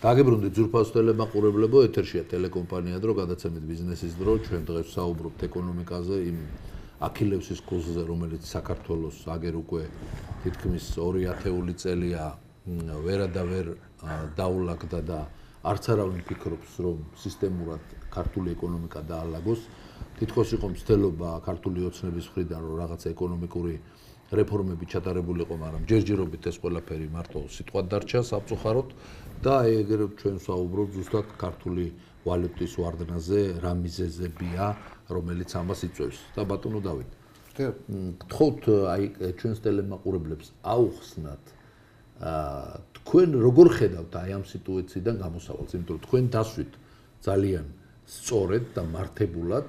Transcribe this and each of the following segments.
დაგებრუნდით ძურფას ტელემაყურებლებო, ეთერშია ტელეკომპანია დრო, გადაცემით ბიზნესის დრო, ჩვენ დღეს საუბრობთ ეკონომიკაზე, იმ აქილევსის ქულზე, რომელიც საქართველოს აგერ უკვე თითქმის 2000 წელია ვერა და ვერ დაულაგდა და არც არავინ ფიქრობს, რომ სისტემურად ქართული ეკონომიკა დაალაგოს. თითქოს იყო მცდელობა ქართული ოცნების მხრიდან, რომ რაღაცა ეკონომიკური რეფორმები ჩატარებულიყო, მაგრამ ჯერჯერობით ეს ყველაფერი მარტო სიტყვად დარჩა სამწუხაროდ და ეგრე ჩვენ საუბრობთ ზუსტად ქართული ვალუტის ვარდნაზე, რა მიზეზებია, რომელიც ამას იწვევს. და ბატონო დავით. გთხოვთ აი ჩვენს ტელემაყურებლებს აუხსნათ თქვენ როგორ ხედავთ აი ამ სიტუაციიდან გამოსავალს, იმიტომ რომ თქვენ დასვით ძალიან სწორედ და მართებულად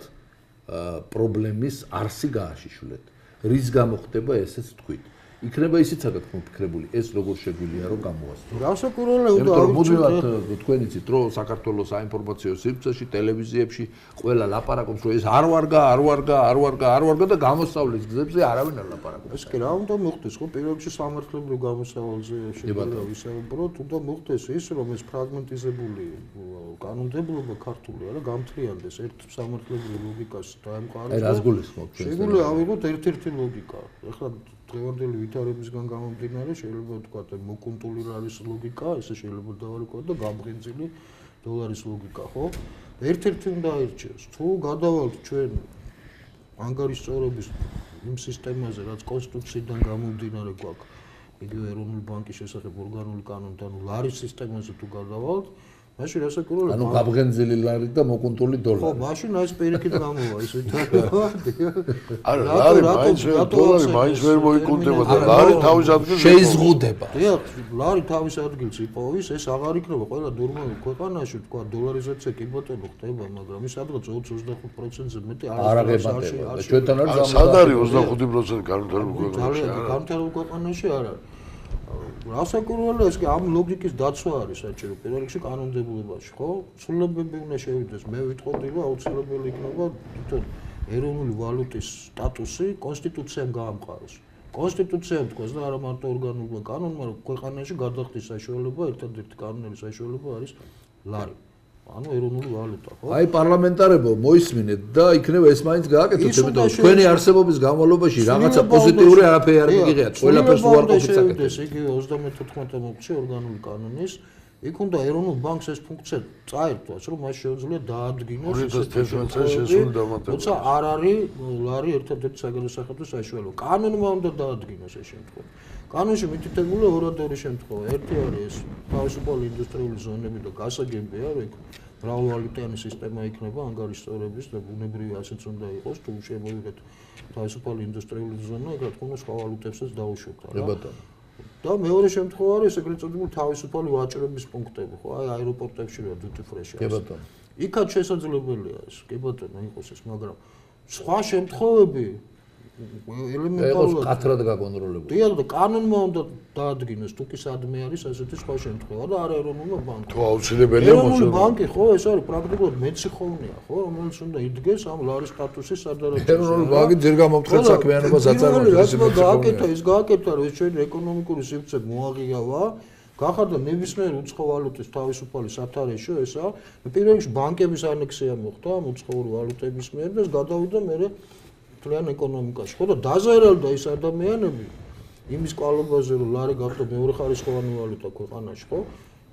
პრობლემის არსი გააშიშვლეთ. რის გამო ხდება ესეც თქვით. იქნება ისიც საკითხმოფიქრებული, ეს როგორ შეგვიძლია რომ გამოასწოროთ. გასაკურველი უნდა მოდივათ თქვენ იცით რომ საქართველოს საინფორმაციო სივრცეში, ტელევიზიებში ყველა ლაპარაკობს რომ ეს არ ვარგა და გამოსავლის გზებზე არავინ არ ლაპარაკობს. ეს კი რა უნდა მოხდეს, ხო პირველ რიგში სამართლებრივ გამოსავალზე შეგვიძლია ვისაუბროთ, უნდა მოხდეს ის რომ ეს ფრაგმენტიზებული კანონმდებლობა ქართული არა გამთლიანდეს ერთ სამართლებრივ ლოგიკას დაემყაროს. აი რას გულისხმობთ? შეგვიძლია ავიღოთ ერთ-ერთი ლოგიკა. ეხლა დღევანდელი ვითარებისგან გამომდინარე შეიძლება ვთქვათ მოკუნტული არის ლოგიკა, ესე შეიძლება დავარკვიოთ და გამღენძილი დოლარის ლოგიკა, ხო? ერთ-ერთი უნდა აირჩიოს. თუ გადავალთ ჩვენ ანგარიშწორების იმ სისტემაზე, რაც კონსტიტუციიდან გამომდინარე გვაქვს, იგივე ეროვნული ბანკის შესახებ ორგანული კანონთან, ლარის სისტემაზე თუ გადავალთ, მაშინ რასაკურველია? ანუ გამღენძილი ლარი და მოკუნტული დოლარი. ხო, მაშინ აი ეს პირიქით გამოვა ის ვითარება. არა, ლარი დოლარი მაინც ვერ მოიკუნდება და ლარი თავის ადგილს შეიზღუდება. დიახ, ლარი თავის ადგილს იპოვის, ეს აღარ იქნება ყველა ნორმალურ ქვეყანაში, თქვა დოლარიზაცია კი ბატონო ხდება, მაგრამ ის სადღაც 20-25%-ზე მეტი არ აღებადება. ჩვენთან არის სად არის 25% განვითარებულ ქვეყანაში? განვითარებულ ქვეყანაში არ არის. რასაკურველია ეს კი ამ ლოგიკის დაცვა არის საჭირო პირველ რიგში კანონმდებლობაში, ხო? ცვლილებები უნდა შევიდეს. მე ვიტყოდი რომ აუცილებელი იქნება თვითონ ეროვნული ვალუტის სტატუსი კონსტიტუციამ გაამყაროს. კონსტიტუციამ თქვას და არა მარტო ორგანულმა კანონმა, რომ ქვეყანაში გადახდის საშუალება, ერთადერთი კანონური საშუალება არის ლარი. ანუ ეროვნული ვალუტა, ხო? აი პარლამენტარებო მოისმინეთ და იქნება ეს მაინც გააკეთოთ, იმიტომ რომ თქვენი არსებობის განმავლობაში რაღაცა პოზიტიური არაფერი არ მიგიღიათ. ყველაფერს უარყოფით საკითხს. იგივე 34 მოხდში ორგანული კანონის იქ უნდა ეროვნულ ბანკს ეს ფუნქცია წაერთვას, რომ მას შეუძლია დაადგინოს როცა არ არის ლარი ერთადერთი საგადასახადო საშუალება. კანონმა უნდა დაადგინოს ეს შემთხვევა. კანონში მითითებულია ორადორი შემთხვევა. ერთი არის ეს თავისუფალი ინდუსტრიული ზონები და გასაგებია, რომ იქ მრავალვალუტიანი სისტემა იქნება ანგარიშწორების და ბუნებრივი ასეც უნდა იყოს, თუ შემოვიღეთ თავისუფალი ინდუსტრიული ზონა, ეგ რა თქმა უნდა სხვა ვალუტებსაც დაუშვებთ, რა. და მეორე შემთხვევა არის ეგრეთ წოდებული თავისუფალი ვაჭრობის პუნქტები, ხო? აი აეროპორტებში რა duty free-ში არის. იქაც შესაძლებელია ეს, კი ბატონო, იყოს ეს, მაგრამ სხვა შემთხვევები ელემენტარულად კათრად გაკონტროლებული. დიახ, და კანონმა უნდა დაადგინოს, თუ კი სადმე არის ასეთი სხვა შემთხვევა და არა ეროვნულმა ბანკმა. თუ აუცილებელია ეროვნული ბანკი, ხო, ეს არის პრაქტიკულად მეციხოვნია, ხო, რომელიც უნდა იდგეს ამ ლარის სტატუსის სადარაჯოზე. ეროვნული ბანკი ძირ გამომთხრეთ საქმიანობას აწარმოებს. ის გააკეთა, რომ ეს ჩვენი ეკონომიკური სივრცე მოაღიავა, გახადა ნებისმიერი უცხო ვალუტის თავისუფალი სათარეშო ესა, პირველ რიგში ბანკების ანექსია მოხდა ამ უცხო ვალუტების მიერ და ეს გადავიდა მერე მთლიან ეკონომიკაში, ხო და დაზარალდა ის ადამიანები იმის კვალობაზე, რომ ლარი გახდა მეორეხარისხოვანი ვალუტა ქვეყანაში, ხო?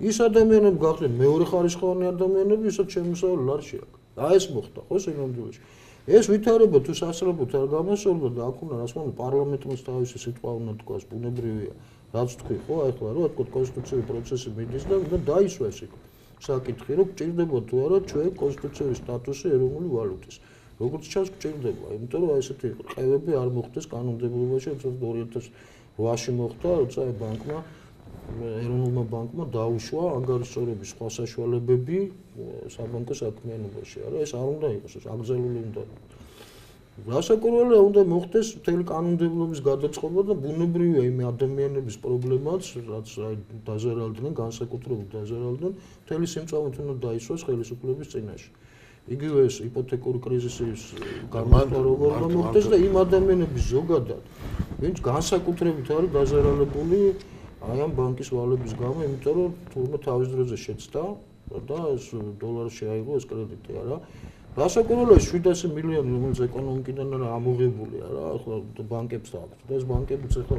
ის ადამიანები გახდნენ მეორეხარისხოვანი ადამიანები, ისაც შემოსავალი ლარში აქვს. აი ეს მოხდა, ხო, სინამდვილეში. ეს ვითარება თუ სასწრაფოდ არ გამოსწორდა და აქ უნდა რას მომი პარლამენტმაც თავისი სიტყვა უნდა თქვას, ბუნებრივია. რაც თქვი, ხო, აი ახლა რა თქო კონსტიტუციური პროცესი მიდის და უნდა დაისვეს იქ. საკითხი, რომ გჭირდება თუ არა ჩვენ კონსტიტუციური სტატუსი ეროვნული ვალუტის. როგორც ჩანს გჭირდება, იმიტომ რომ ესეთი ყევები არ მოხდეს კანონმდებლობაში, როცა 2008-ში მოხდა, როცა ბანკმა ეროვნულმა ბანკმა დაუშვა ანგარიშწორების სხვა საშუალებები საბანკო საქმიანობაში, არა, ეს არ უნდა იყოს, ეს აკრძალული უნდა. რასაკურველია უნდა მოხდეს მთელი კანონმდებლობის გადაწყობა და ბუნებრივია იმ ადამიანების პრობლემაც, რაც დაზარალდნენ, განსაკუთრებით დაზარალდნენ, მთელი სიმწავით უნდა დაისვას ხელისუფლების წინაშე. იგივე ეს იპოთეკური კრიზისის განმარტოება უნდა მოხდეს და იმ ადამიანების ზოგადად, ვინც განსაკუთრებით არის დაზარალებული აი ამ ბანკის ვალების გამო, იმიტომ რომ თურმე თავის დროზე შეცდა და ეს დოლარში შეაიღო ეს კრედიტი არა. რასაკვირველია 700 მილიონი რომელიც ეკონომიკიდან არა ამოღებულია რა, ახლა ბანკებს აქვს. და ეს ბანკებიც ახლა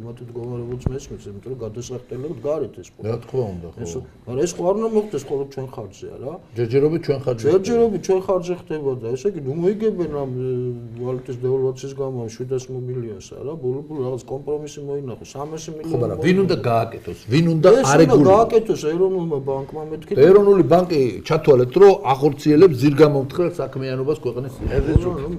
მათი მდგომარეობაც მესმის, იმიტომ რომ გადასახდელად გარეთ ეს რა თქმა უნდა, ხო. მაგრამ ეს ხო არ უნდა მოხდეს მხოლოდ ჩვენ ხარჯზეა რა. ჯერჯერობით ჩვენ ხარჯზე. ჯერჯერობით ჩვენ ხარჯზე ხდება და ესე იგი ნუ მოიგებენ ამ ვალუტის დევალვაციის გამო 700 მილიონსა რა, ბოლო-ბოლო რაღაც კომპრომისი მოინახო 300 მილიონი. ხო, მაგრამ ვინ უნდა გააკეთოს? ვინ უნდა არეგულიროს? ეს უნდა გააკეთოს ეროვნულმა ბანკმა მეთქი. ეროვნული ბანკი ჩათვალეთ, რომ ახორციელებს ძირგამომთხრელ საქმიანობას ქვეყნის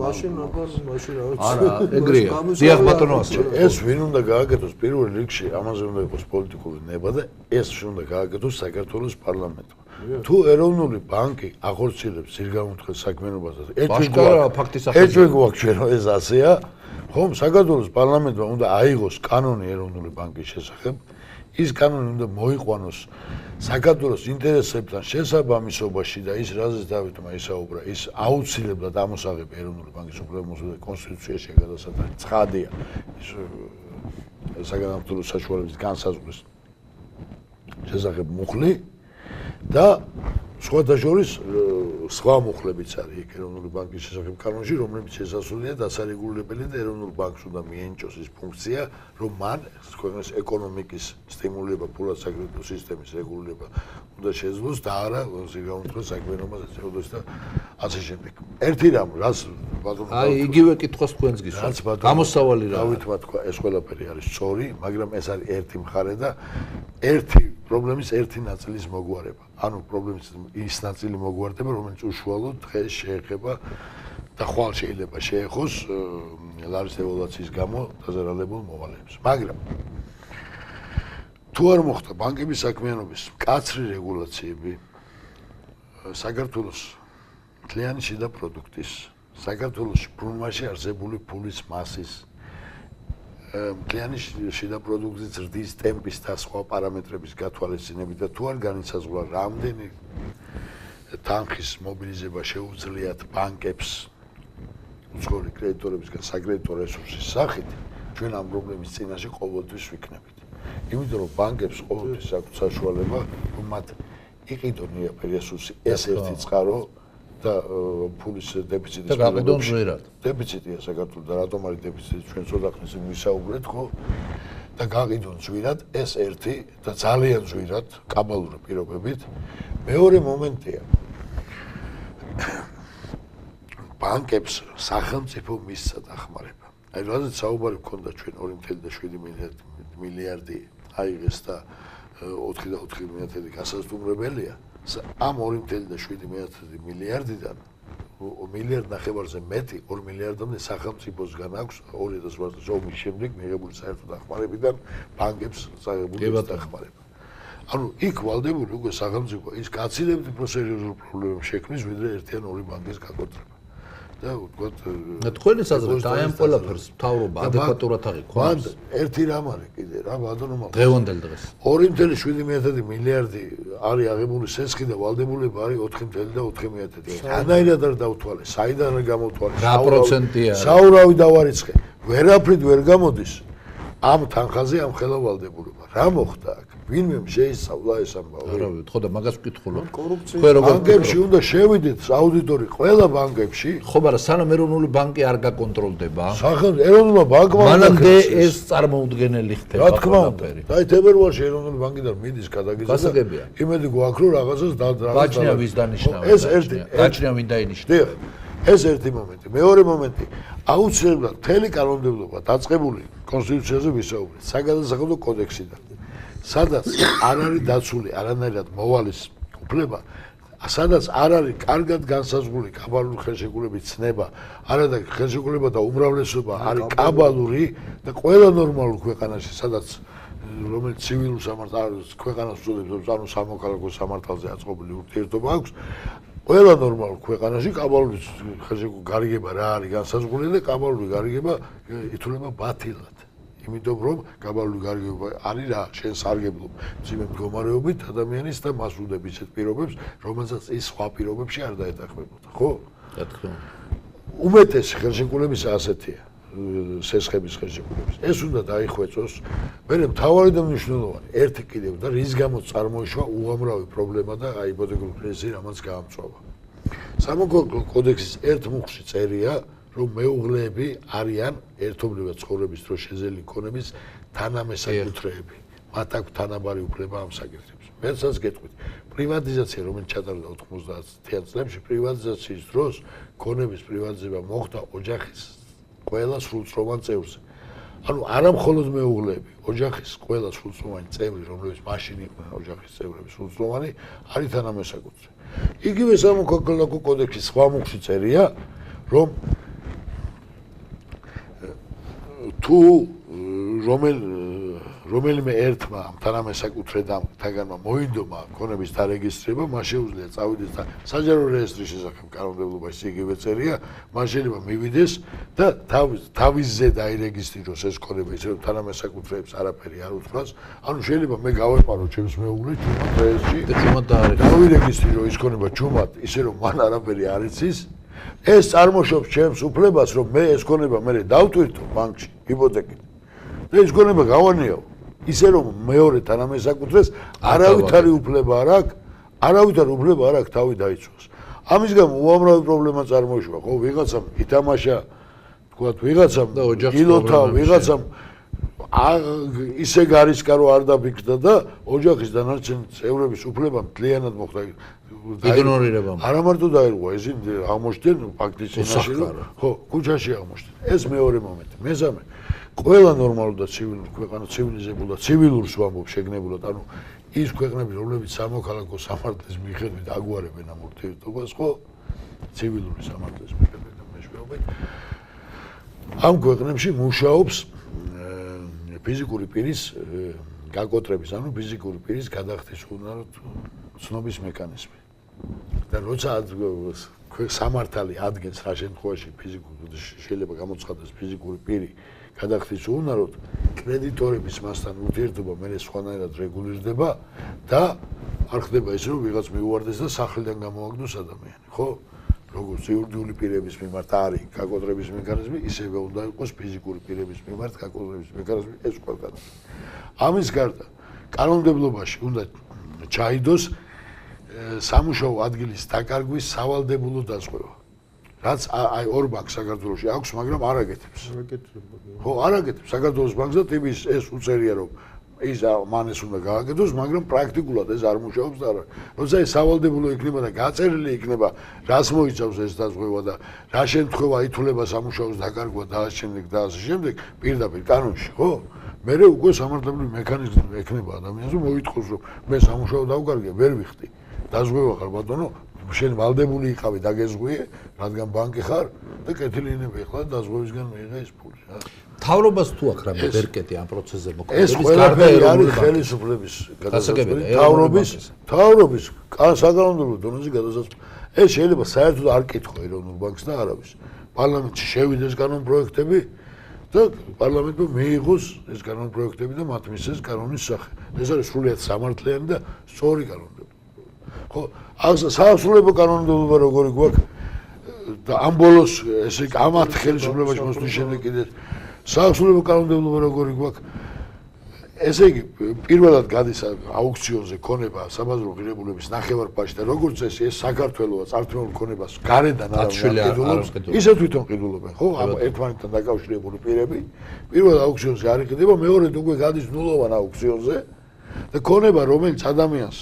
მაშინ რა არა, ეგრეა. დიახ ბატონო ასწორე. ეს ვინ უნდა გააკეთოს პირველ რიგში, ამაზე უნდა იყოს პოლიტიკური ნება და ეს უნდა გააკეთოს საქართველოს პარლამენტმა. თუ ეროვნული ბანკი ახორციელებს ძირგამომთხრელ საქმიანობას და ერთვე გვაქვს ჩვენ რომ ეს ასეა, ხომ საქართველოს პარლამენტმა უნდა აიღოს კანონი ეროვნული ბანკის შესახებ. ის კანონი უნდა მოიყვანოს საქართველოს ინტერესებთან შესაბამისობაში და ის რაზეც დავითმა ისაუბრა, ის აუცილებლად ამოსაღები ეროვნული ბანკის უფლებამოსილ კონსტიტუციაში გადასაწყვეტი ცხადია. ის საგანმანათლებლო საშუალებების განსაზღვრის შესახებ მუხლი და სხვათა შორის სხვა მუხლებიც არის იქ ეროვნული ბანკის შესახებ კანონში, რომლებიც შესასრულია დასარეგულირებელი და ეროვნულ ბანკს უნდა მიენიჭოს ის ფუნქცია, რომ მან ქვეყნის ეკონომიკის სტიმულირება, ფულად საკრედიტო სისტემის რეგულირება უნდა შეძლოს და არა ზირგამომთხრელ საქმიანობას ეწეოდეს და ასე შემდეგ. ერთი რამ, რაც ბატონო აი იგივე კითხვას თქვენს გისურვებთ. გამოსავალი რა. დავითმა თქვა, ეს ყველაფერი არის სწორი, მაგრამ ეს არის ერთი მხარე და ერთი პრობლემის ერთი ნაწილის მოგვარება. ანუ პრობლემის ის ნაწილი მოგვარდება, რომელიც უშუალოდ დღეს შეეხება და ხვალ შეიძლება შეეხოს ლარის დევალვაციის გამო დაზარალებულ მოვალეებს. მაგრამ თუ არ მოხდა ბანკების საქმიანობის მკაცრი რეგულაციები, საქართველოს მთლიანი შიდა პროდუქტის, საქართველოს ბრუნვაში არსებული ფულის მასის მთლიანი შიდა პროდუქტის ზრდის ტემპის და სხვა პარამეტრების გათვალისწინებით და თუ არ განისაზღვრა რამდენი თანხის მობილიზება შეუძლიათ ბანკებს უცხოური კრედიტორებისგან საკრედიტო რესურსის სახით, ჩვენ ამ პრობლემის წინაშე ყოველთვის ვიქნებით. იმიტომ რომ ბანკებს ყოველთვის აქვს საშუალება, რომ მათ იყიდონ რესურსი ეს ერთი წყარო და ფულის დეფიციტის და გაყიდონ ზვერად. დეფიციტია საქართველოს და რატომ არის დეფიციტი ჩვენ ცოტა ხნის ვისაუბრეთ ხო და გაყიდონ ზვერად ეს ერთი და ძალიან ზვერად კაბალური პირობებით. მეორე მომენტია ბანკებს სახელმწიფო მისცა დახმარება. აი რადგან საუბარი გქონდა ჩვენ 2.7 მილიარდი აიღეს და 4.4 მილიარდი გასაზრდუმრებელია. ამ 2.7 მილიარდიდან მილიარდ ნახევარზე მეტი 2 მილიარდამდე სახელმწიფოსგან აქვს 2018 ომის შემდეგ მიღებული საერთო დახმარებიდან ბანკებს წაღებული დახმარება. ანუ იქ ვალდებული უკვე სახელმწიფო ის გაცილებით უფრო სერიოზულ პრობლემებს შექმნის, ვიდრე ერთი ან ორი ბანკის გაკონტრება. და ვთქვათ, თქვენი საზრით აი ამ ყველაფერს მთავრობა ადეკვატურად აღიქვამს. ერთი რამ არის კიდე რა ბატონო მაგ დღევანდელ დღეს 2.7 მილიარდი არის აღებული სესხი და ვალდებულება არის 4.4 მილიარდი. ანაირად არ დავთვალე, საიდან არ გამოთვალე, რა პროცენტია? საურავი დავარიცხე, ვერაფრით ვერ გამოდის ამ თანხაზე ამ ხელა ვალდებულება. რა მოხდა აქ? ვინმე შეისწავლა ეს ამბავი? არა, ხო და მაგას ვკითხულობ. კორუფცია. ბანკებში უნდა შევიდეთ აუდიტორი ყველა ბანკებში. ხო, მაგრამ სანამ ეროვნული ბანკი არ გაკონტროლდება, სახელმწიფო ეროვნულმა ბანკმა მანამდე ეს წარმოუდგენელი ხდება. რა თქმა უნდა. აი თებერვალში ეროვნული ბანკიდან მიდის გადაგიზრდა. გასაგებია. იმედი გვაქვს რომ რაღაცას გაჩნია ვის დანიშნავენ. ეს ერთი გაჩნია ვინ დაინიშნა. დიახ. ეს ერთი მომენტი. მეორე მომენტი. აუცილებლად მთელი კანონმდებლობა დაწყებული კონსტიტუციაზე ვისაუბრეთ. საგადასახადო კოდექსიდან. სადაც არ არის დაცული არანაირად მოვალის უფლება, სადაც არ არის კარგად განსაზღვრული კაბალური ხელშეკრულების ცნება, არადა ხელშეკრულება და უმრავლესობა არის კაბალური და ყველა ნორმალურ ქვეყანაში, სადაც რომელიც ცივილურ სამართალს ქვეყანას უწოდებს, ანუ სამოქალაქო სამართალზე აწყობილი ურთიერთობა აქვს, ყველა ნორმალურ ქვეყანაში კაბალური გარიგება რა არის განსაზღვრული და კაბალური გარიგება ითვლება ბათილად. იმიტომ რომ კაბალური გარიგება არის რა, შენ სარგებლობ ძიმე მდგომარეობით ადამიანის და მას უდების ეს პირობებს, რომელსაც ის სხვა პირობებში არ დაეთანხმებოდა, ხო? რა თქმა უნდა. უმეტესი ხელშეკრულებისა ასეთია, სესხების ხელშეკრულების. ეს უნდა დაიხვეწოს. მე მთავარი და მნიშვნელოვანი ერთი კიდევ და რის გამოც წარმოიშვა უამრავი პრობლემა და აი იპოთეკური კრიზისი რამაც გაამწვავა. სამოქალაქო კოდექსის ერთ მუხლში წერია, რომ მეუღლეები არიან ერთობლივად ცხოვრების დროს შეძენილი ქონების თანამესაკუთრეები. მათ აქვს თანაბარი უფლება ამ საკითხებში. მეცაც გეტყვით, პრივატიზაცია რომელიც ჩატარდა 90-იან წლებში, პრივატიზაციის დროს ქონების პრივატიზება მოხდა ოჯახის ყველა სრულწლოვან წევრზე. ანუ არა მხოლოდ მეუღლეები, ოჯახის ყველა სრულწლოვანი წევრი, რომლებიც მაშინ იყვნენ ოჯახის წევრები სრულწლოვანი, არის თანამესაკუთრე. იგივე სამოქალაქო კოდექსის სხვა მუხლში წერია, რომ თუ რომელიმე ერთმა თანამესაკუთრედამთაგანმა მოინდომა ქონების დარეგისტრება, მას შეუძლია წავიდეს და საჯარო რეესტრის შესახებ კანონმდებლობაში იგივე წერია, მას შეიძლება მივიდეს და თავისზე დაირეგისტრიროს ეს ქონება, ისე რომ თანამესაკუთრეებს არაფერი არ უთხრას. ანუ შეიძლება მე გავეპარო ჩემს მეუღლეს ჯუმად რეესტრში და ჯუმად დავირეგისტრო ის ქონება ჯუმად, ისე რომ მან არაფერი არ იცის. ეს წარმოშობს ჩემს უფლებას, რომ მე ეს ქონება მე დავტვირთო ბანკში, იპოთეკით. და ეს ქონება გავანიო. ისე რომ მეორე თანამესაკუთრეს არავითარი უფლება არ აქვს თავი დაიცვას. ამის გამო უამრავი პრობლემა წარმოიშვა. ხო, ვიღაცამ ითამაშა, თქვათ, ვიღაცამ ილოთა, ვიღაცამ ისე გარისკარო არ დაფიქრდა და ოჯახის დანარჩენი წევრების უფლება მთლიანად მოხდა იგნორირება. არა მარტო დაირღვა, ისინი აღმოჩნდნენ ფაქტически ნაში, ხო, ქუჩაში აღმოჩნდნენ. ეს მეორე მომენტი. მესამე ყველა ნორმალურ და ცივილურ ქვეყანა ცივილიზებულ და ცივილურს ვამბობ შეგნებულად, ანუ ის ქვეყნები, რომლებიც სამოქალაქო სამართლის მიხედვით აგვარებენ ამ ურთიერთობას, ხო, ცივილური სამართლის მიხედვით და მეშვეობით, ამ ქვეყნებში მუშაობს ფიზიკური პირის გაკოტრების, ანუ ფიზიკური პირის გადახდის ცნობის მექანიზმი. და როცა სამართალი ადგენს რა შემთხვევაში შეიძლება გამოცხადდეს ფიზიკური პირი გადახდის უნაროდ, კრედიტორების მასთან ურთიერთობა მე სხვანაირად რეგულირდება და არ ხდება ის რომ ვიღაც მიუვარდეს და სახლიდან გამოვაგდოს ადამიანი, ხო? როგორც იურიდიული პირების მიმართ არის გაკოტრების მექანიზმი, ისევე უნდა იყოს ფიზიკური პირების მიმართ გაკოტრების მექანიზმი ეს ყველგან. ამის გარდა კანონმდებლობაში უნდა ჩაიდოს სამუშაო ადგილის დაკარგვის სავალდებულო დაზღვევა. რაც აი ორ ბანკს საქართველოში აქვს, მაგრამ არ აკეთებს. ხო, არ აკეთებს. საქართველოს ბანკზე ტიპის ეს უწერია რომ ის მანეს უნდა გააკეთოს, მაგრამ პრაქტიკულად ეს არ მუშაობს და არა. როცა ეს სავალდებულო იქნება და გაწერილი იქნება, რას მოიცავს ეს დაზღვევა და რა შემთხვევა ითვლება სამუშაოს დაკარგვა და ამავდროულად და ასე შემდეგ, პირდაპირ კანონში, ხო? მე უკვე სამართლებრივი მექანიზმი ექნება ადამიანს, რომ მოითხოვს, რომ მე სამუშაო დავკარგე, ვერ ვიხდი. დაზღვევა ხარ ბატონო, შენ ვალდებული იყავი დაგეზღვიე, რადგან ბანკი ხარ და კეთილინები ახლა დაზღვევისგან მიიღე ეს ფული რა. თავრობას თუ აქვს რამე ვერკეტი ამ პროცესზე მოქმედების ეს ყველაფერი არის ხელისუფლების გადასაწყვეტი თავრობის საკანონმდებლო დონეზე გადასაწყვეტი. ეს შეიძლება საერთოდ არ კითხო ეროვნულ ბანკს და არავის. პარლამენტში შევიდეს კანონპროექტები და პარლამენტმა მიიღოს ეს კანონპროექტები და მათ მისცეს კანონის სახე. ეს არის სრულიად სამართლიანი და სწორი კანონმდებლობა. ხო, საავსრულებო კანონმდებლობა როგორი გვაქვს და ამ ბოლოს ესე ამათ ხელისუფლებაში მოსვლის შემდეგ კიდე საავსრულებო კანონმდებლობა როგორი გვაქვს ესე იგი პირველად გადის აუქციონზე ქონება საბაზრო ღირებულების ნახევარფაში და როგორც წესი ეს საქართველოა წარდგენილ ქონებას გარედან არავინ არ ყიდულობს ისე თვითონ ყიდულობენ ხო ამ ერთმანეთთან დაკავშირებული პირები პირველ აუქციონზე არ იყიდება მეორედ უკვე გადის ნულოვან აუქციონზე და ქონება რომელიც ადამიანს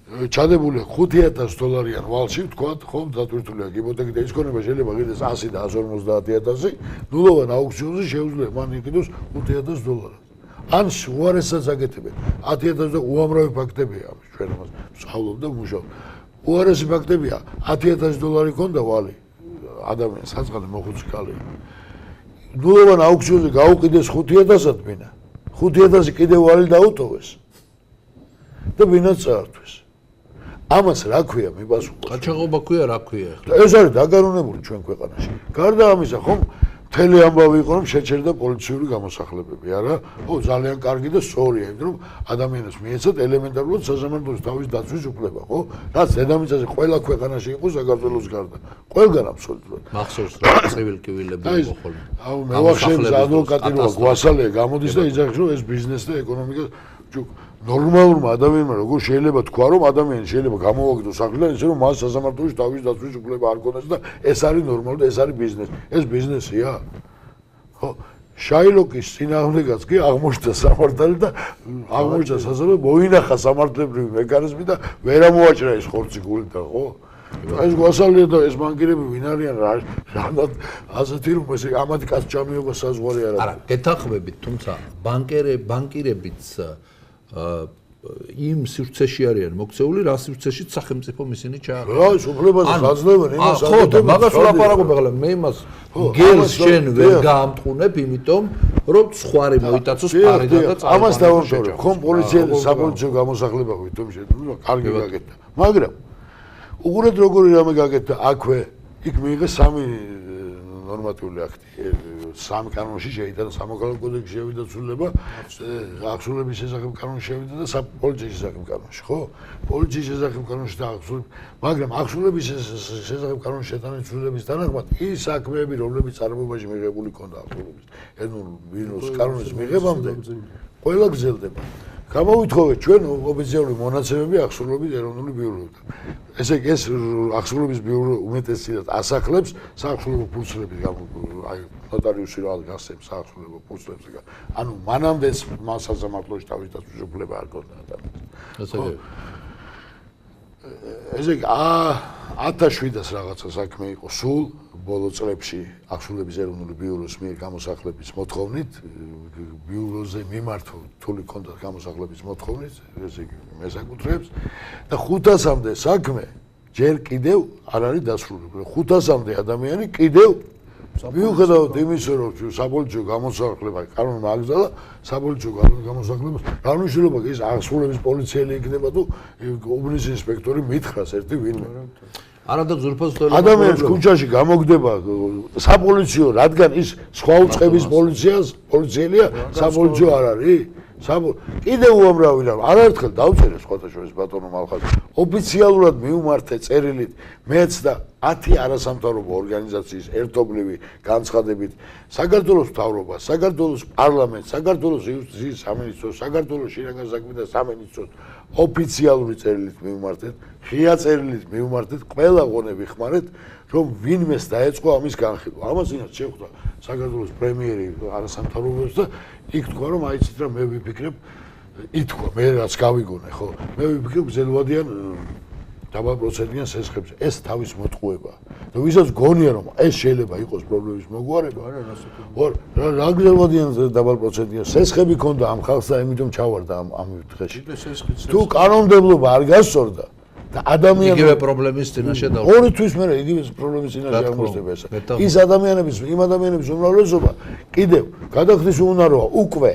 ჩადებული $5,000 ვალში თქვათ ხომ დატვირთულია იპოთეკით ეს ქონება შეიძლება გიდეს 100 და 150,000 ნულოვან აუქციონზე შეუძლია მან იყიდოს $5,000 ან უარესად აკეთებენ 10,000 და უამრავი ფაქტებია ჩვენ ამას ვსწავლობ და ვმუშაობ უარესი ფაქტებია $10,000 ქონდა ვალი ადამიანს საწყალი მოხუცკალი ნულოვან აუქციონზე გაუყიდეს 5,000-ად ბინა 5,000 კიდევ ვალი დაუტოვეს და ბინაც წაართვეს ამას რა ქვია მიპასუხოს? ყაჩაღობა ქვია, რა ქვია? ეს არის დაკანონებული ჩვენ ქვეყანაში. გარდა ამისა, ხომ მთელი ამბავი იყო რომ შეჩერდა პოლიციური გამოსახლებები, არა? ხო, ძალიან კარგი და სწორია, იმიტომ რომ ადამიანებს მიეცათ ელემენტარულად საზამართლოს თავის დაცვის უფლება, ხო? რაც დედამიწაზე ყველა ქვეყანაში იყო საქართველოს გარდა. ყველგან აბსოლუტურად. მახსოვს რა ცივილკივილები იყო ხოლმე. აუ მე ვახშების ადვოკატი რო გვასალია გამოდის და იძახის რომ ეს ბიზნესი და ეკონომიკა ნორმალურმა ადამიანმა როგორ შეიძლება თქვა რომ ადამიანი შეიძლება გამოვაგდოს სახლიდან ისე რომ მას საზამართლოში თავის დაცვის უფლება არ ქონდეს და ეს არის ნორმალური და ეს არის ბიზნესი. ეს ბიზნესია? ხო, შაილოკის წინააღმდეგაც კი აღმოჩნდა სამართალი და აღმოჩნდა საზამართლო მოინახა სამართლებრივი მექანიზმი და ვერ ამოაჭრა ეს ხორცი გულიდან, ხო? ეს გვასალია და ეს ბანკირები ვინ არიან რა ასეთი რომ ეს ამათი კაც ჩამიობა საზღვარი არა. არა, გეთანხმებით, თუმცა ბანკირებიც იმ სივრცეში არიან მოქცეული, რა სივრცეშიც სახელმწიფო ისინი ჩააყენეს. რა, უფლებაზე ხაზნებენ იმას. ხო, და მაგას ვლაპარაკობ ახლა მე იმას გელს შენ ვერ გაამტყუნებ, იმიტომ რომ სხვარი მოიტაცოს პარიდან და წაიღო. ამას დავამთავრებ. ხომ პოლიციელი საპოლიციო გამოსახლება ვითომ შეგვიძლია კარგი გაკეთდა. მაგრამ უყურეთ როგორი რამე გაკეთდა აქვე, იქ მიიღეს 3 ნორმატიული აქტი, 3 კანონში შეიტანა სამოქალაქო კოდექსში შევიდა ცვლილება, აღსრულების შესახებ კანონში შევიდა და პოლიციის შესახებ კანონში, ხო? პოლიციის შესახებ კანონში და აღსრულების, მაგრამ აღსრულების შესახებ კანონში შეტანის ცვლილების თანახმად ის საქმეები, რომლებიც წარმოებაში მიღებული ქონდა აღსრულების ეროვნულ ბიუროს კანონის მიღებამდე, ყველა გრძელდება. გამოვითხოვეთ ჩვენ ოფიციალური მონაცემები აღსრულების ეროვნული ბიუროდან. ესე იგი ეს აღსრულების ბიურო უმეტესად ასახლებს საახსრულებო ფურცლების აი ნოტარიუსი რა გასცემს საახსრულებო ფურცლებს. ანუ მანამდეც მას საზამართლოში თავის დაცვის უფლება არ ქონდა ადამიანს. ესე იგი 1700-ს რაღაცა საქმე იყო სულ ბოლო წლებში აღსრულების ეროვნული ბიუროს მიერ გამოსახლების მოთხოვნით, ბიუროზე მიმართული ქონდა გამოსახლების მოთხოვნით, ესე იგი მესაკუთრებს და 500-მდე საქმე ჯერ კიდევ არ არის დასრულებული. 500-მდე ადამიანი კიდევ მიუხედავად იმისა, რომ საპოლიციო გამოსახლება კანონმა აკრძალა, საპოლიციო გამოსახლებას რა მნიშვნელობა ის აღსრულების პოლიციელი იქნება თუ უბნის ინსპექტორი მითხრას ერთი ვინმე. არა და ზურფას ადამიანს ქუჩაში გამოგდება საპოლიციო, რადგან ის სხვა უწყების პოლიციელია, საპოლიციო არ არის? კიდევ უამრავი რამ არაერთხელ დავწერე სხვათა შორის ბატონო მალხაზი ოფიციალურად მიუმართე წერილით მეც და 10 არასამთავრობო ორგანიზაციის ერთობლივი განცხადებით საქართველოს მთავრობას, საქართველოს პარლამენტს, საქართველოს იუსტიციის სამინისტროს, საქართველოს შინაგან საქმეთა სამინისტროს ოფიციალური წერილით მიუმართეთ, ღია წერილით მიუმართეთ, ყველა ღონე ვიხმარეთ, რომ ვინმეს დაეწყო ამის განხილვა. ამას ინაც შეხვდა საქართველოს პრემიერი არასამთავრობოებს და იქ თქვა რომ აიცით რა მე ვიფიქრებ ითქვა მე რაც გავიგონე ხო მე ვიფიქრებ გზელვადიან დაბალ პროცენტიან სესხებზე ეს თავის მოტყუება და ვისაც გონია რომ ეს შეიძლება იყოს პრობლემის მოგვარება რა გზელვადიან დაბალ პროცენტიან სესხები ქონდა ამ ხალხს და ამიტომ ჩავარდა ამ დღეში თუ კანონმდებლობა არ გასწორდა და ადამიანი იგივე პრობლემის წინაშე და ორი თვის მერე იგივე პრობლემის წინაშე აღმოჩნდება ეს. ის იმ ადამიანების უმრავლესობა კიდევ გადახდის უნაროა უკვე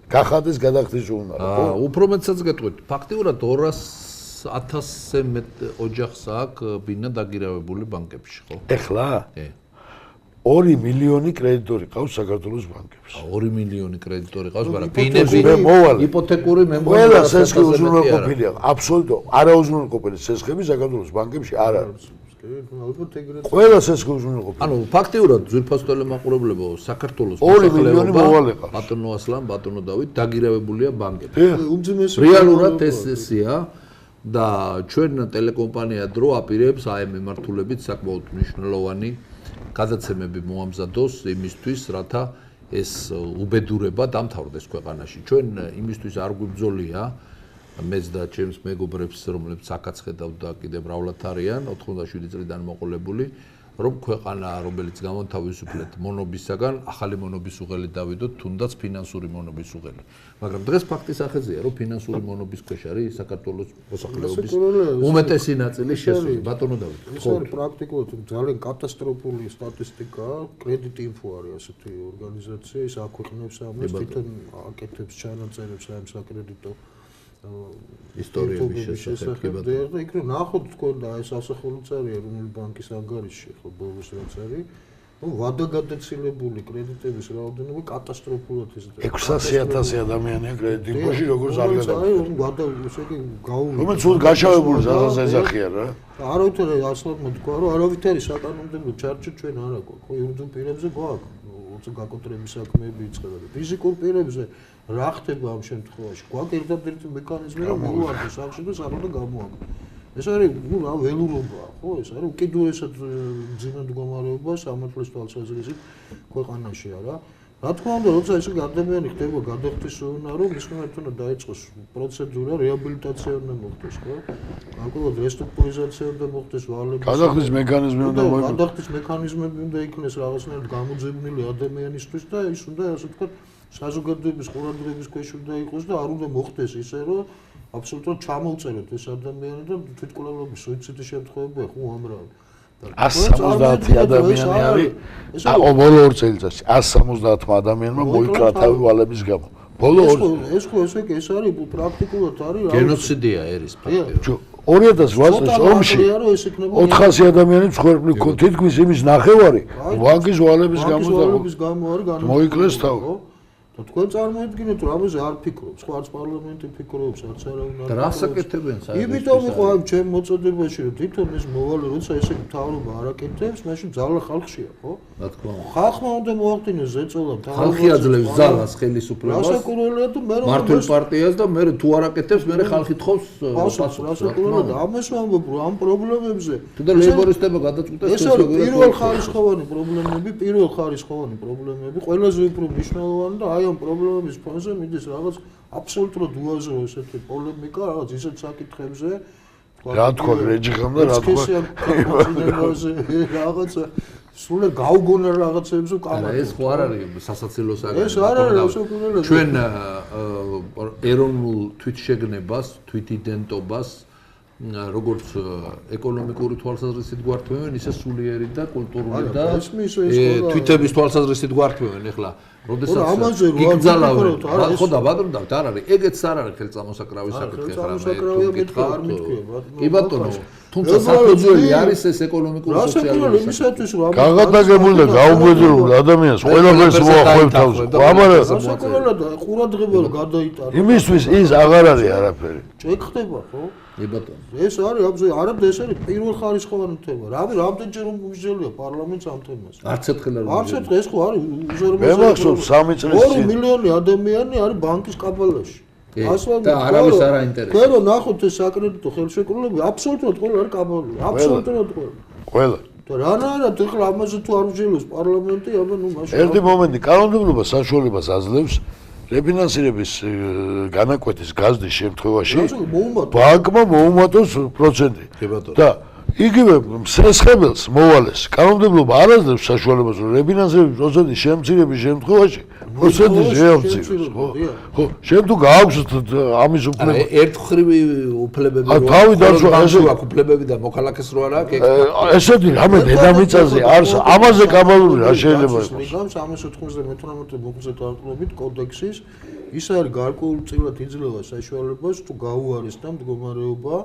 გახადეს გადახდის უნარო. უფრო მეტსაც გეტყვით. ფაქტიურად 200,000-ზე მეტ ოჯახს აქვს ბინა დაგირავებული ბანკებში, ხო? ეხლა? 2 მილიონი კრედიტორი ყავს საქართველოს ბანკებში. 2 მილიონი კრედიტორი ყავს, მაგრამ ბინები იპოთეკური მემორანდუმი ყველა სესხი უზრუნველყოფილია. აბსოლუტურად არაუზრუნველყოფილი სესხები საქართველოს ბანკებში არ არის. ყველა სესხი უზრუნველყოფილია. ანუ ფაქტიურად ძვირფასტელი მაყურებლებო საქართველოს 2 მილიონი მოვალე ყავს. ბატონო ასლან, ბატონო დავით დაგირავებულია ბანკებში. რეალურად ეს ესეა და ჩვენ ტელეკომპანია დრო აპირებს აი მემართულებით საკმაოდ მნიშვნელოვანი გადაცემები მოამზადოს იმისთვის, რათა ეს უბედურება დამთავრდეს ქვეყანაში. ჩვენ იმისთვის არ გვიბრძოლია მეც და ჩემს მეგობრებს, რომლებიც აქაც ხედავთ და კიდევ მრავლად არიან 97 წლიდან მოყოლებული, რომ ქვეყანა, რომელიც გამონთავისუფლეთ მონობისაგან, ახალი მონობის უღელი დავიდოთ, თუნდაც ფინანსური მონობის უღელი. მაგრამ დღეს ფაქტი სახეზეა, რომ ფინანსური მონობის ქვეშ არის საქართველოს მოსახლეობის უმეტესი ნაწილი შესული. ბატონო დავით. ხო, პრაქტიკულად ძალიან კატასტროფული სტატისტიკაა. კრედიტინფო არის ასეთი ორგანიზაცია, ის აქვეყნებს ამას, თვითონ აკეთებს ჩანაწერებს ამ საკრედიტო ისტორიების შესახებ და იქ რომ ნახოთ თქვენ და ეს ასახული წარი ეროვნული ბანკის ანგარიშში ხო ბოლოს რაც არის ვადაგადაცილებული კრედიტების რაოდენობა კატასტროფულად იზრდება. 600,000 ადამიანია კრედიტებში, როგორც არ გადაგიხადოს. ვადა ესე იგი რომელიც სულ გაშავებული ზაზას ეძახია რა. არავითარი ასლობმა თქვა, რომ არავითარი საკანონმდებლო ჩარჩო ჩვენ არ აქვს. ხო, იურიდიულ პირებზე გვაქვს. როცა გაკონტროლების საქმეები იწყება და ფიზიკურ პირებზე რა ხდება ამ შემთხვევაში? გვაქვს ერთადერთი მექანიზმი, რომ მოვარდოს სახში და საერთოდ გამოაქვს. ეს არის რა ველურობაა, ხო? ეს არის უკიდურესად ძინო მდგომარეობა სამართლის თვალსაზრისით ქვეყანაში არა. რა თქმა უნდა, როცა ეს ადამიანი ხდება გადახდის უნარო, მის მიმართ უნდა დაიწყოს პროცედურა, რეაბილიტაცია უნდა მოხდეს, ხო? გარკვეულად რესტრუქტურიზაცია უნდა მოხდეს ვალების. გადახდის მექანიზმი უნდა მოიყვანოს. გადახდის მექანიზმები უნდა იქნეს რაღაცნაირად გამოძებნილი ადამიანისთვის და ის უნდა ასე ვთქვათ საზოგადოების ყურადღების ქვეშ უნდა იყოს და არ უნდა მოხდეს ისე, რომ აბსოლუტურად ჩამოვწეროთ ეს ადამიანი და თვითკვლელობის სუიციდის შემთხვევები ხო ამრავი. 170 ადამიანი არის ბოლო 2 წელიწადში 170 ადამიანმა მოიკრა თავი ვალების გამო. ბოლო ეს ხო ეს არის პრაქტიკულად არის გენოციდია ერის პრაქტიკულად. 2008 წლის ომში 400 ადამიანი მსხვერპლი თითქმის იმის ნახევარი ვაგის ვალების გამო არის მოიკლეს თავი. თქვენ წარმოიდგინეთ რომ ამაზე არ ფიქრობს, ხო არც პარლამენტი ფიქრობს, არც არავინ არ. და რა საკეთებენ საერთოდ? იმიტომ იყო ამ ჩემ მოწოდებაში რომ თვითონ ეს მოვალე როცა ესე მთავრობა არ აკეთებს, მაშინ ძალა ხალხშია, ხო? რა თქმა უნდა. ხალხმა უნდა მოახდინოს ზეწოლა მთავრობას. ხალხი აძლევს ძალას, ხელისუფლებას. რასაკურველია და მე რომ მართლ პარტიას და მე თუ არ აკეთებს, მე ხალხი თხოვს პასუხს. რასაკურველია და ამას ვამბობ რომ ამ პრობლემებზე თუნდაც ლეიბორისტებმა გადაწყვიტეს ეს არის პირველ ხარისხოვანი პრობლემები, ყველაზე უფრო მნიშვნელოვანი და აი ამ პრობლემების ფონზე მიდის რაღაც აბსოლუტურად უაზრო ესეთი პოლემიკა, რაღაც ისეთ საკითხებზე, რა თქვა რეჯიხამ და რა თქვა რაღაცა სულ გაუგონა რაღაცებზე კამათი. ეს ხო არ არის სასაცილო საკითხი. ეს არ არის რასაკურველია. ჩვენ ეროვნულ თვითშეგნებას, თვითიდენტობას როგორც ეკონომიკური თვალსაზრისით გვართმევენ, ისე სულიერი და კულტურული და თვითების თვალსაზრისით გვართმევენ. ეხლა როდესაც გიგზალავენ, ხო და ბატონო, არ არის, ეგეც არ არის ხელწამოსაკრავი საკითხი ხარ მე. კი ბატონო, თუმცა საფუძველი არის ეს ეკონომიკური სოციალური იმისათვის რომ გაღადაგებული და გაუბედურებული ადამიანს ყველაფერს მოახვევ თავს. აბარა საკურველია და ყურადღება რომ გადაიტანა. იმისთვის ის აღარ არის არაფერი. ჭექდება ხო? კი ბატონო. ეს არის არამედ ეს არის პირველ ხარისხოვანი თემა. რამდენჯერ უმსჯელია პარლამენტს ამ თემას. არც ერთხელ არ არც ერთხელ ეს ხო არის უზარმაზარი. მე მახსოვს 3 წლის წინ 2 მილიონი ადამიანი არის ბანკის კაბალაში. და არავის არ აინტერესებს. თქვენ რომ ნახოთ ეს საკრედიტო ხელშეკრულებები, აბსოლუტურად ყველა არის კაბალში. აბსოლუტურად ყველა. ყველა. და რანაირად ეხლა ამაზე თუ არ ვჟელოს პარლამენტი, აბა ნუ მაშინ ერთი მომენტი, კანონმდებლობა საშუალებას აძლევს რეფინანსირების განაკვეთის გაზრდის შემთხვევაში ბანკმა მოუმატოს პროცენტი. და იგივე მსესხებელს მოვალეს კანონმდებლობა არ აძლევს საშუალებას რომ რეფინანსირების პროცენტის შემცირების შემთხვევაში პროცენტი შეამციროს, ხო? შენ თუ გააქვს ამის უფლება ერთხრივი უფლებები რო თავი დარჩა ესე აქვს უფლებები და მოქალაქეს რო არ აქვს ესეთი რამე დედამიწაზე არის ამაზე კაბალური რა შეიძლება იყოს 398 მოგზეთ არტყლობით კოდექსის ის არის გარკვეულწილად იძლევა საშუალებას თუ გაუარეს და მდგომარეობა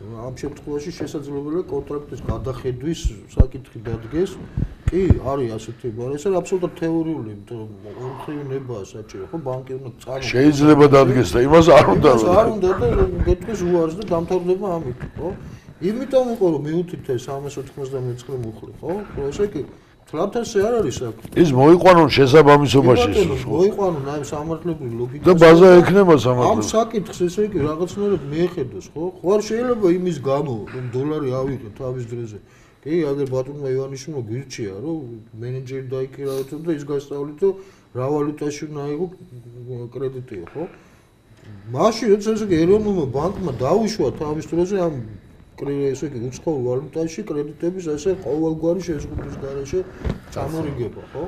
ამ შემთხვევაში შესაძლებელია კონტრაქტის გადახედვის საკითხი დადგეს. კი, არის ასეთი, მაგრამ ეს არის აბსოლუტურად თეორიული, იმიტომ რომ ორხრივი ნებაა საჭირო, ხო, ბანკი უნდა წარმოქმნას. შეიძლება დადგეს და იმას არ უნდა. არ უნდა და გეტყვის უარს და დამთავრდება ამით, ხო? იმიტომ იყო რომ მიუთითე 399 მუხლი, ხო? ესე კი ფლატასე არ არის საქმე. ის მოიყვანონ შესაბამისობაში ის. მოიყვანონ აი სამართლებრივი ლოგიკა. და ბაზა ექნება სამართლებრივი. ამ საკითხს ესე იგი რაღაცნაირად მიეხედოს, ხო? ხო არ შეიძლება იმის გამო რომ დოლარი ავიღე თავის დროზე. კი, აგერ ბატონმა ივანიშვილმა გვირჩია, რომ მენეჯერი დაიქირავეთო და ის გასწავლითო რა ვალუტაში უნდა აიღო კრედიტი, ხო? მაშინ როცა ესე იგი ეროვნულმა ბანკმა დაუშვა თავის დროზე ამ ესე იგი უცხოურ ვალუტაში კრედიტების ასე ყოველგვარი შეზღუდვის გარეშე წამორიგება, ხო?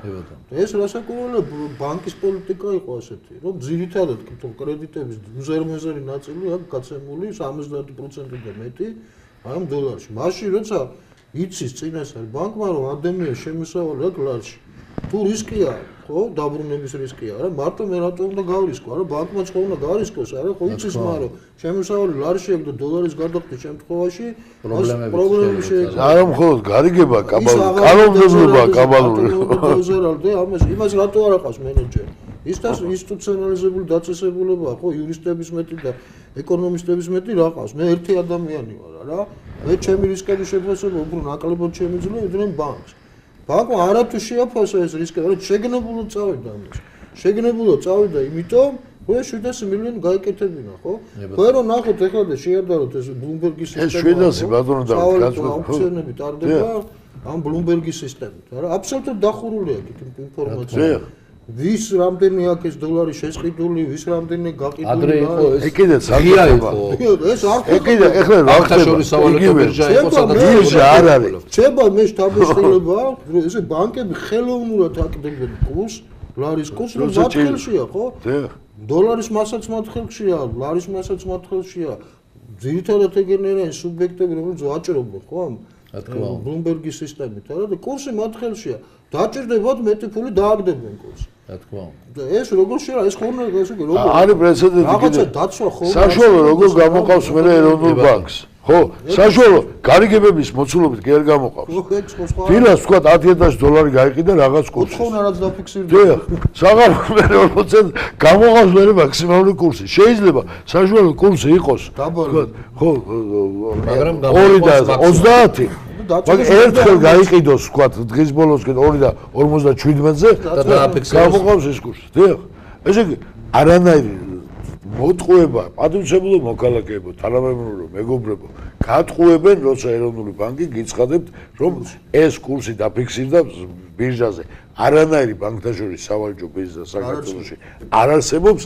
და ეს რასაკურველია ბანკის პოლიტიკა იყო ასეთი, რომ ძირითადად კრედიტების უზარმაზარი ნაწილი აქვს გაცემული 70% და მეტი ამ დოლარში. მაშინ როცა იცის წინასწარ ბანკმა რომ ადამიანის შემოსავალი აქვს ლარში. თუ რისკია ხო, დაბრუნების რისკი არა, მარტო მე რატომ უნდა გავრისკო, არა, ბანკმაც ხო უნდა გავრისკოს, არა, ხო იცის მაგრამ შემოსავალი ლარში აქვს და დოლარის გადახდის შემთხვევაში პრობლემები შეიძლება. არა მხოლოდ გარიგება, კანონმდებლობა კაბალური. იმას რატო არ აყავს მენეჯერი? ის ინსტიტუციონალიზებული დაწესებულებაა, ხო, იურისტების მეტი და ეკონომისტების მეტი რა ყავს? მე ერთი ადამიანი ვარ, რა. მე ჩემი რისკების შეფასება უფრო ნაკლებად შემიძლია, ვიდრე ბანკს. ბანკმა არათუ შეაფასა ეს რისკი, რა შეგნებულად წავიდა ამას. შეგნებულად წავიდა, იმიტომ რომ 700 მილიონი გაიკეთებინა, ხო? ხო რომ ნახოთ ეხლა და შეადაროთ ეს ბლუმბერგის სისტემა. ეს 700 ბატონო და გაწყვეტ აუქციონები ტარდება ამ ბლუმბერგის სისტემით, რა. აბსოლუტურად დახურულია იქ ინფორმაცია. ვის რამდენი აქვს დოლარი შესყიდული, ვის რამდენი გაყიდული. ადრე იყო ეს. ეკიდე ღია იყო. ეს არ ეკიდე ეხლა რა ხდება? ბირჟა იყო სადაც ბირჟა არ არის. ჩება მე შთაბეჭდილება, რომ ესე ბანკები ხელოვნურად აკდებენ კურს, ლარის კურს, რომ მათ ხელშია, ხო? დოლარის მასაც მათ ხელშია, ლარის მასაც მათ ხელშია. ძირითადად ეგენერიან სუბიექტები, რომელიც ვაჭრობენ, ხო? ბლუმბერგის სისტემით, არა და კურსი მათ ხელშია. დაჭირდებათ მეტი ფული დააგდებენ კურსს. რა თქმა უნდა. ეს როგორ შეიძლება ეს ხომ ეს როგორ არის პრეცედენტი რაღაცა დაცვა ხო საშუალო როგორ გამოყავს მე ეროვნულ ბანკს ხო საშუალო გარიგებების მოცულობით კი არ გამოყავს დილას თქვა $10,000 გაიყიდა რაღაც კურსი ოთხონა რაც დაფიქსირდა საღარ მე 4% გამოყავს მე მაქსიმალური კურსი შეიძლება საშუალო კურსი იყოს ხო მაგრამ 2.30 მაგრამ ერთხელ გაიყიდოს თქვა დღის ბოლოსკენ 2.57-ზე და გამოყავს ეს კურსი დიახ ესე იგი არანაირი მოტყუება პატრიოტებულო მოქალაქეებო თანამემნურო მეგობრებო გატყუებენ როცა ეროვნული ბანკი გიცხადებთ რომ ეს კურსი დაფიქსირდა ბირჟაზე არანაირი ბანკთაშორის სავალჯო ბირჟა საქართველოში არ არსებობს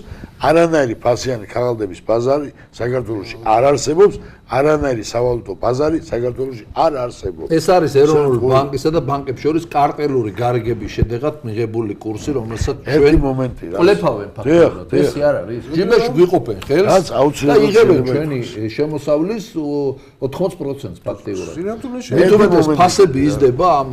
არანაირი ფასიანი ქაღალდების ბაზარი საქართველოში არ არსებობს არანაირი სავალუტო ბაზარი საქართველოში არ არსებობს ეს არის ეროვნული ბანკისა და ბანკებს შორის კარტელური გარიგების შედეგად მიღებული კურსი რომელსაც ჩვენ მომენტი რა ყლეფავენ ფაქტობრივად ეს არ არის ჯიბეში გვიყოფენ ხელს და იღებენ ჩვენი შემოსავლის 80%-ს ფაქტიურად მეტად ეს ფასები იზრდება ამ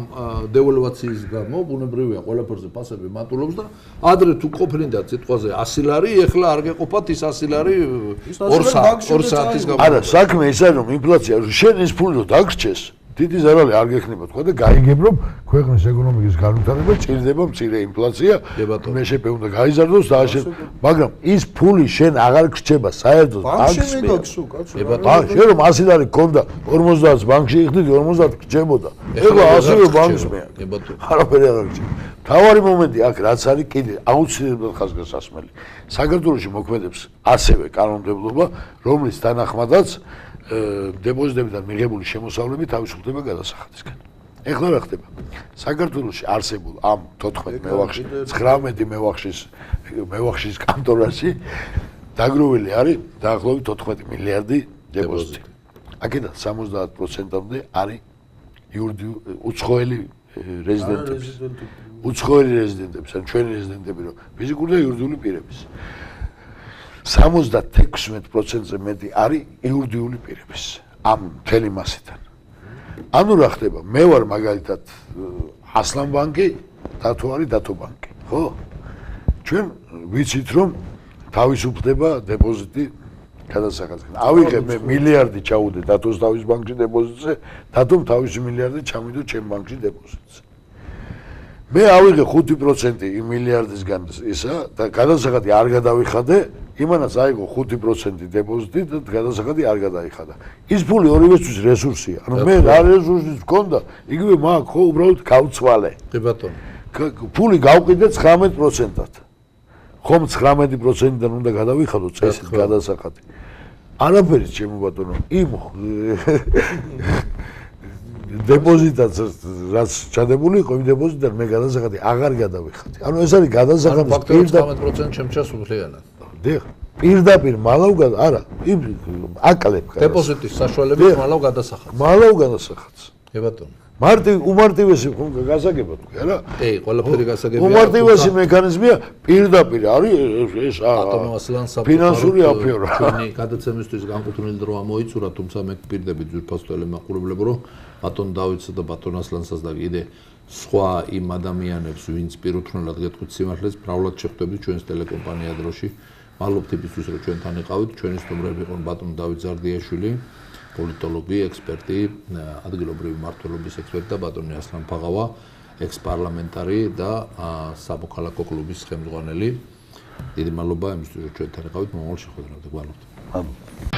დევალვაციის გამო ბუნებრივია ყველაფერზე ფასები მატულობს და ადრე თუ ყოფნიდა სიტყვაზე 100 ლარი ეხლა არ გეყოფათ ის 100 ლარი 2 საათის გამო არა საქმე ის არის რომ ინფლაცია შენ ეს ფული რო დაგრჩეს დიდი ზარალი არ გექნება თქვა და გაიგებ რომ ქვეყნის ეკონომიკის განვითარება ჭირდება მცირე ინფლაცია მეშეპე უნდა გაიზარდოს და მაგრამ ის ფული შენ აღარ გრჩება საერთოდ ბანკში შენ რომ 100 ლარი გქონდა 50 ბანკში იხდიდი 50 გრჩებოდა ეხლა 100 ბანკს მე არაფერი აღარ გრჩება თავარი მომენტი აქ რაც არის კიდე აუცილებლად ხაზგასასმელი საქართველოში მოქმედებს ასევე კანონმდებლობა რომლის თანახმადაც დეპოზიტებიდან მიღებული შემოსავლები თავისუფლდება გადასახადისგან. ეხლა რა ხდება? საქართველოში არსებულ ამ 14 მევახში, 19 მევახშის კანტორაში დაგროვილი არის დაახლოებით 14 მილიარდი დეპოზიტი. აქედან 70%-მდე არის უცხოელი რეზიდენტები. უცხოელი რეზიდენტები, ან ჩვენი რეზიდენტები რო ფიზიკური და იურიდიული პირების. 76%-ზე მეტი არის იურიდიული პირების ამ მთელი მასიდან. ანუ რა ხდება? მე ვარ მაგალითად ასლან ბანკი, დათო არის დათო ბანკი, ხო? ჩვენ ვიცით რომ თავისუფლდება დეპოზიტი გადასახადისგან. ავიღე მე მილიარდი ჩაუდე დათოს თავის ბანკში დეპოზიტზე, დათომ თავისი მილიარდი ჩამიდო ჩემ ბანკში დეპოზიტზე. მე ავიღე 5% იმ მილიარდისგან ისა და გადასახადი არ გადავიხადე იმანაც აიღო 5% დეპოზიტი და გადასახადი არ გადაიხადა. ის ფული ორივესთვის რესურსია. ანუ მე რა რესურსის მქონდა, იგივე მაგ ხო უბრალოდ გავცვალე. კი ბატონო. ფული გავყიდე 19%-ად. ხომ 19%-დან უნდა გადავიხადო წესით გადასახადი. არაფერი ჩემო ბატონო, იმ დეპოზიტად რაც ჩადებული იყო იმ დეპოზიტიდან მე გადასახადი აღარ გადავიხადი. ანუ ეს არის გადასახადის პირდაპირ 19% ჩემჩას უხლიანად. დიახ, პირდაპირ მალავ არა, აკლებ დეპოზიტის საშუალებით მალავ გადასახადს. მალავ გადასახადს. კი ბატონო. უმარტივესი გასაგება თქვი, არა? კი, ყველაფერი გასაგებია. უმარტივესი მექანიზმია პირდაპირ არის ეს ბატონო ასლან ფინანსური აფერა. ჩვენი გადაცემისთვის განკუთვნილი დრო ამოიწურა, თუმცა მე გპირდები ძვირფასო ელემენტურებლებო, რომ ბატონ დავითსა და ბატონ ასლანსაც და კიდე სხვა იმ ადამიანებს, ვინც პირუთვნელად გეტყვით სიმართლეს, მრავლად შეხვდებით ჩვენს ტელეკომპანია დროში. მადლობთ იმისთვის, რომ ჩვენთან იყავით. ჩვენი სტუმრები იყვნენ ბატონ დავით ზარდიაშვილი, პოლიტოლოგი, ექსპერტი, ადგილობრივი მმართველობის ექსპერტი და ბატონი ასლან ფაღავა, ექს-პარლამენტარი და სამოქალაქო კლუბის ხელმძღვანელი. დიდი მადლობა იმისთვის, რომ ჩვენთან იყავით. მომავალ შეხვედრამდე გვალობთ.